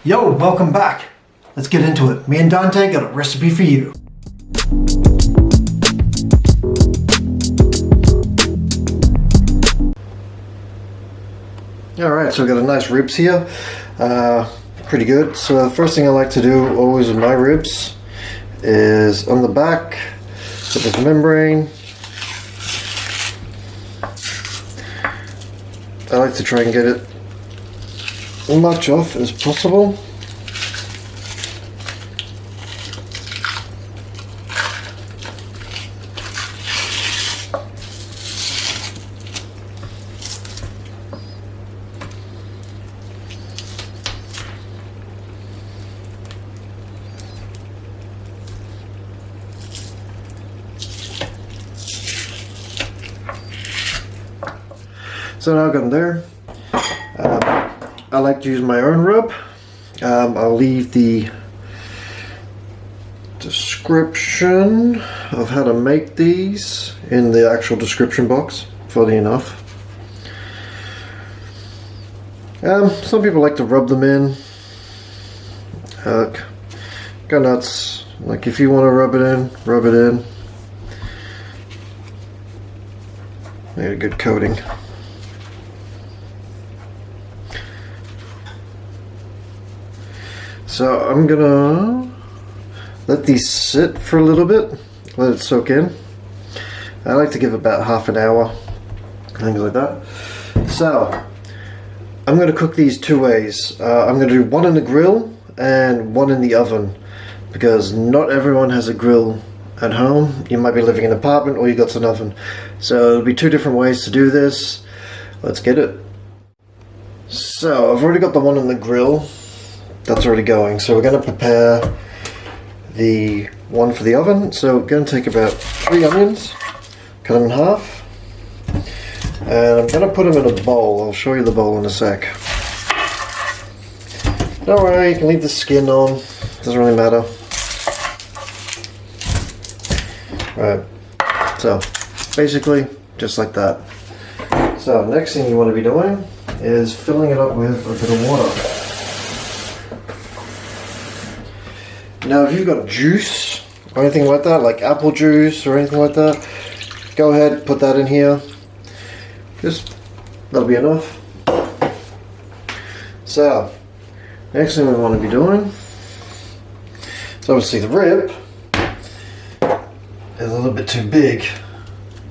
Yo, welcome back. Let's get into it. Me and Dante got a recipe for you. Alright, so I've got a nice ribs here. Pretty good. So the first thing I like to do always with my ribs is on the back, put this membrane. I like to try and get it as much off as possible. So now I've got them there. I like to use my own rub. I'll leave the description of how to make these in the actual description box, funny enough. Some people like to rub them in. Go nuts. Like if you want to rub it in, rub it in. Make a good coating. So I'm gonna let these sit for a little bit, let it soak in. I like to give about half an hour, things like that. So I'm gonna cook these two ways. I'm gonna do one in the grill and one in the oven because not everyone has a grill at home. You might be living in an apartment or you got an oven. So there'll be two different ways to do this. Let's get it. So I've already got the one in the grill. That's already going. So we're going to prepare the one for the oven. So we're going to take about 3 onions, cut them in half, and I'm going to put them in a bowl. I'll show you the bowl in a sec. Don't worry, you can leave the skin on, doesn't really matter. Right, so basically just like that. So next thing you want to be doing is filling it up with a bit of water. Now if you've got juice or anything like that, like apple juice or anything like that, go ahead, put that in here. That'll be enough. So, next thing we want to be doing is obviously the rib is a little bit too big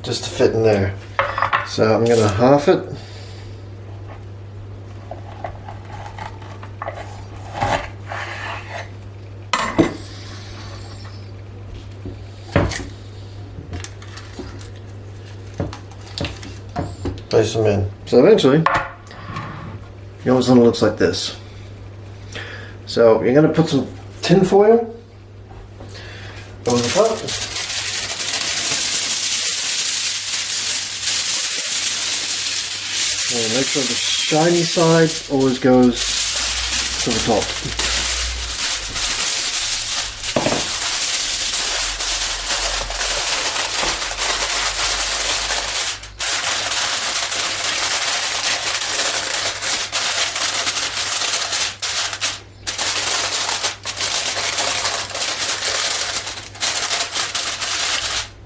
just to fit in there. So I'm going to half it. Place them in. So eventually, your lasagna looks like this. So you're going to put some tin foil over the top. And make sure the shiny side always goes to the top.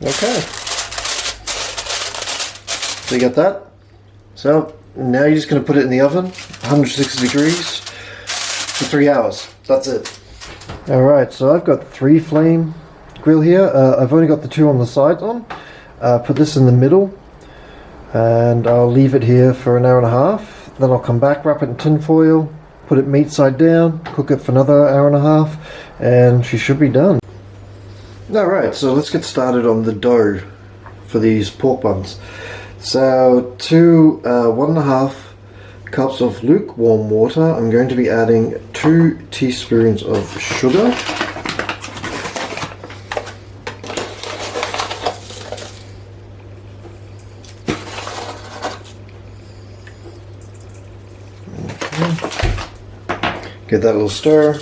Okay, so you got that. So now you're just going to put it in the oven, 160 degrees for 3 hours. That's it. Alright, so I've got 3 flame grill here. I've only got the 2 on the sides on. Put this in the middle and I'll leave it here for an hour and a half. Then I'll come back, wrap it in tin foil, put it meat side down, cook it for another hour and a half, and she should be done. Alright, so let's get started on the dough for these pork buns. So to 1.5 cups of lukewarm water, I'm going to be adding 2 teaspoons of sugar. Okay. Give that a little stir.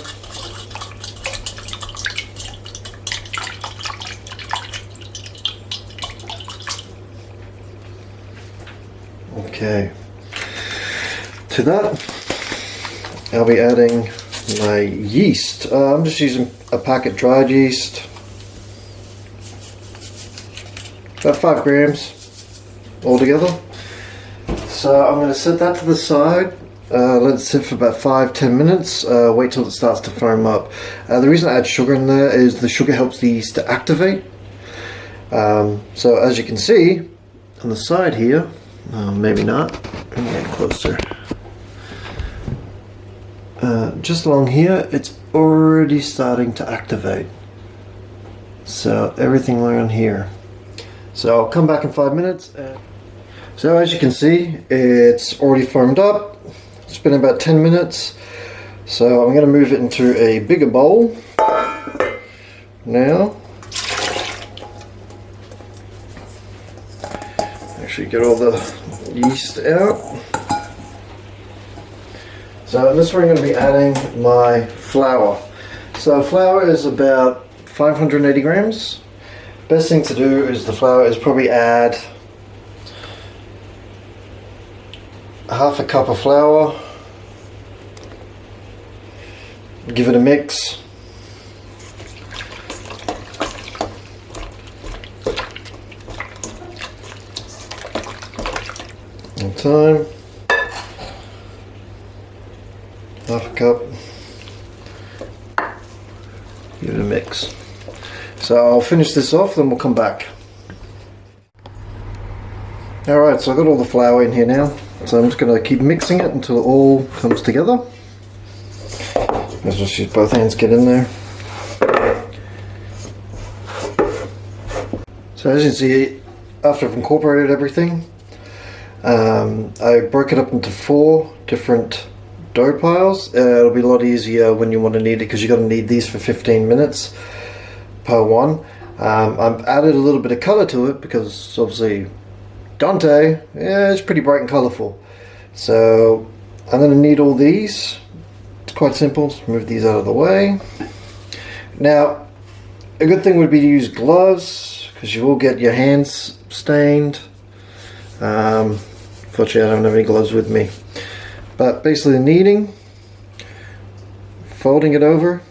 Okay, to that I'll be adding my yeast. I'm just using a packet dried yeast, about 5 grams altogether. So I'm going to set that to the side, let it sit for about 5-10 minutes, wait till it starts to foam up. The reason I add sugar in there is the sugar helps the yeast to activate. So as you can see on the side here, maybe not, let me get closer. Just along here, it's already starting to activate. So everything around here. So I'll come back in 5 minutes. So as you can see, it's already foamed up. It's been about 10 minutes. So I'm going to move it into a bigger bowl now. Actually get all the yeast out. So in this one I'm going to be adding my flour. So flour is about 580 grams. Best thing to do is the flour is probably add half a cup of flour. Give it a mix. One time. Half a cup. Give it a mix. So I'll finish this off, then we'll come back. Alright, so I've got all the flour in here now. So I'm just going to keep mixing it until it all comes together. Let's just use both hands to get in there. So as you can see, after I've incorporated everything, I broke it up into 4 different dough piles. It'll be a lot easier when you want to knead it, because you're going to need these for 15 minutes per one. I've added a little bit of color to it because obviously Dante, yeah, it's pretty bright and colorful. So I'm going to knead all these. It's quite simple. Just move these out of the way. Now, a good thing would be to use gloves, because you will get your hands stained. Fortunately, I don't have any gloves with me. But basically kneading, folding it over,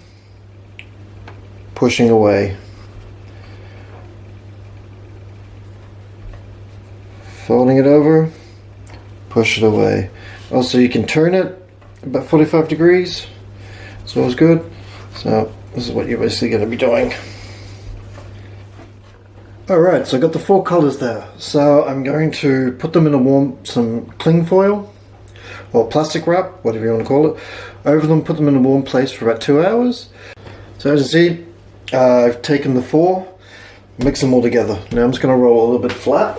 pushing away. Folding it over, push it away. Also, you can turn it about 45 degrees. It's always good. So this is what you're basically going to be doing. Alright, so I got the 4 colors there. So I'm going to put them in some cling foil or plastic wrap, whatever you want to call it, over them, put them in a warm place for about 2 hours. So as you see, I've taken the 4, mix them all together. Now I'm just going to roll a little bit flat.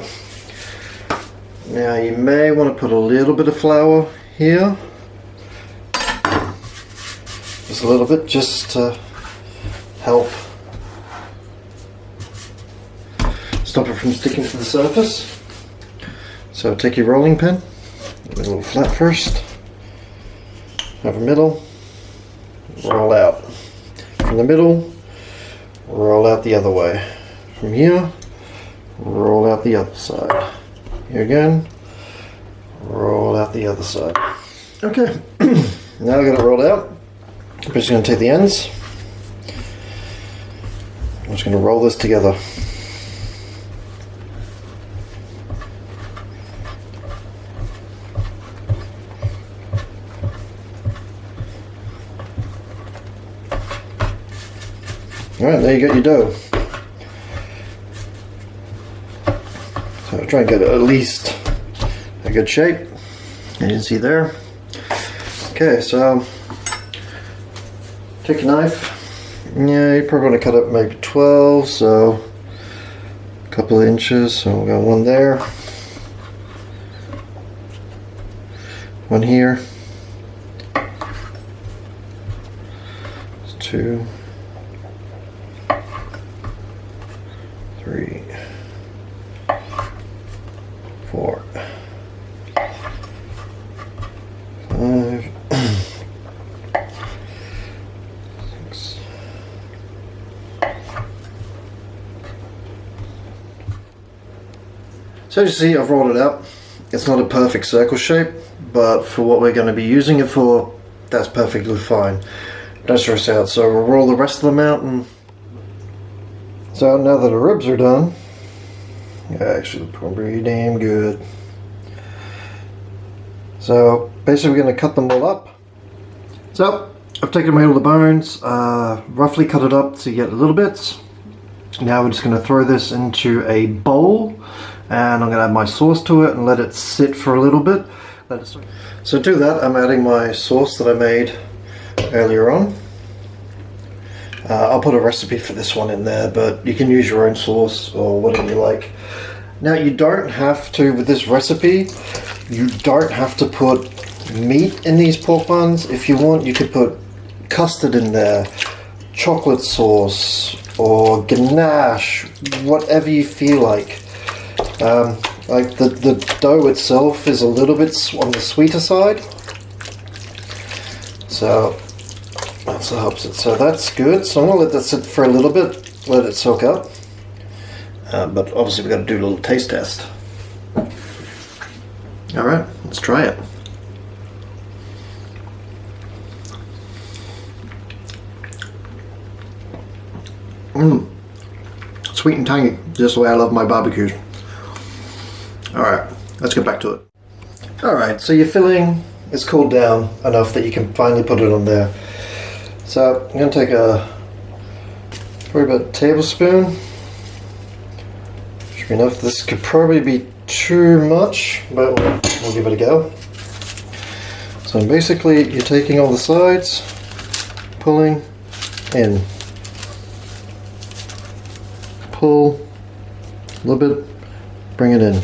Now you may want to put a little bit of flour here, just a little bit, just to help stop it from sticking to the surface. So take your rolling pin, make it a little flat first, have a middle, roll out. From the middle, roll out the other way. From here, roll out the other side. Here again, roll out the other side. Okay, now I've got it rolled out. I'm just going to take the ends. I'm just going to roll this together. Alright, there you got your dough. So I'll try and get it at least a good shape. As you can see there. Okay, so take a knife. Yeah, you probably want to cut up maybe 12, so a couple of inches. So we've got one there, one here, 2, 3, 4, 5, 6. So as you see, I've rolled it out. It's not a perfect circle shape, but for what we're going to be using it for that's perfectly fine. Don't stress out. So we'll roll the rest of them out. And so now that the ribs are done, actually pretty damn good. So basically we're going to cut them all up. So I've taken away all the bones, roughly cut it up to get little bits. Now we're just going to throw this into a bowl, and I'm going to add my sauce to it and let it sit for a little bit. So to do that, I'm adding my sauce that I made earlier on. I'll put a recipe for this one in there, but you can use your own sauce or whatever you like. Now you don't have to, with this recipe, you don't have to put meat in these pork buns. If you want, you could put custard in there, chocolate sauce, or ganache, whatever you feel like. Like the dough itself is a little bit on the sweeter side, so that helps it. So that's good. So I'm gonna let that sit for a little bit, let it soak up. But obviously we've got to do a little taste test. All right, let's try it. Sweet and tangy, just the way I love my barbecues. Alright, let's get back to it. Alright, so your filling is cooled down enough that you can finally put it on there. So I'm going to take probably about a tablespoon. Should be enough. This could probably be too much, but we'll give it a go. So basically you're taking all the sides, pulling in. Pull a little bit, bring it in,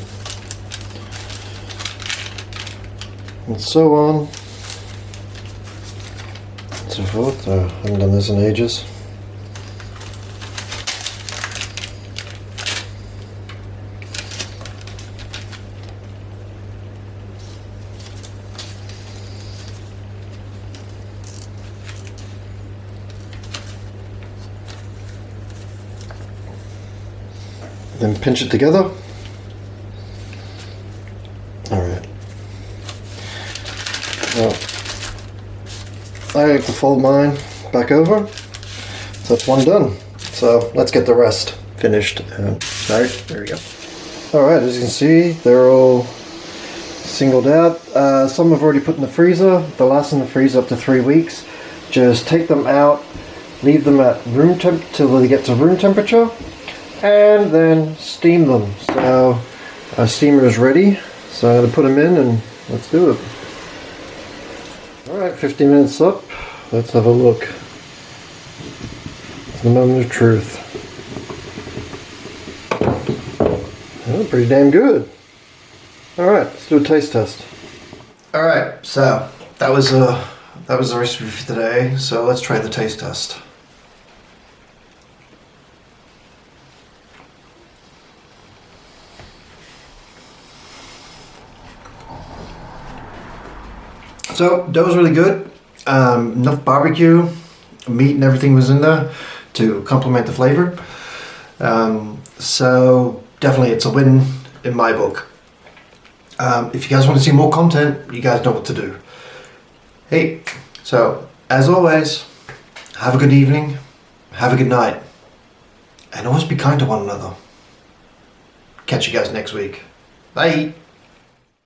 and so on and so forth. I haven't done this in ages. Then pinch it together. Alright. Well, I like to fold mine back over. So that's one done. So let's get the rest finished. Alright, there we go. Alright, as you can see, they're all singled out. Some I've already put in the freezer. They'll last in the freezer up to 3 weeks. Just take them out, leave them at room temp till they get to room temperature, and then steam them. So our steamer is ready, so I'm going to put them in and let's do it. Alright, 15 minutes up. Let's have a look. It's the moment of truth. Oh, pretty damn good. Alright, let's do a taste test. Alright, so that was the recipe for today, so let's try the taste test. So dough was really good. Enough barbecue, meat and everything was in there to complement the flavor. So definitely it's a win in my book. If you guys want to see more content, you guys know what to do. Hey, so as always, have a good evening, have a good night, and always be kind to one another. Catch you guys next week. Bye.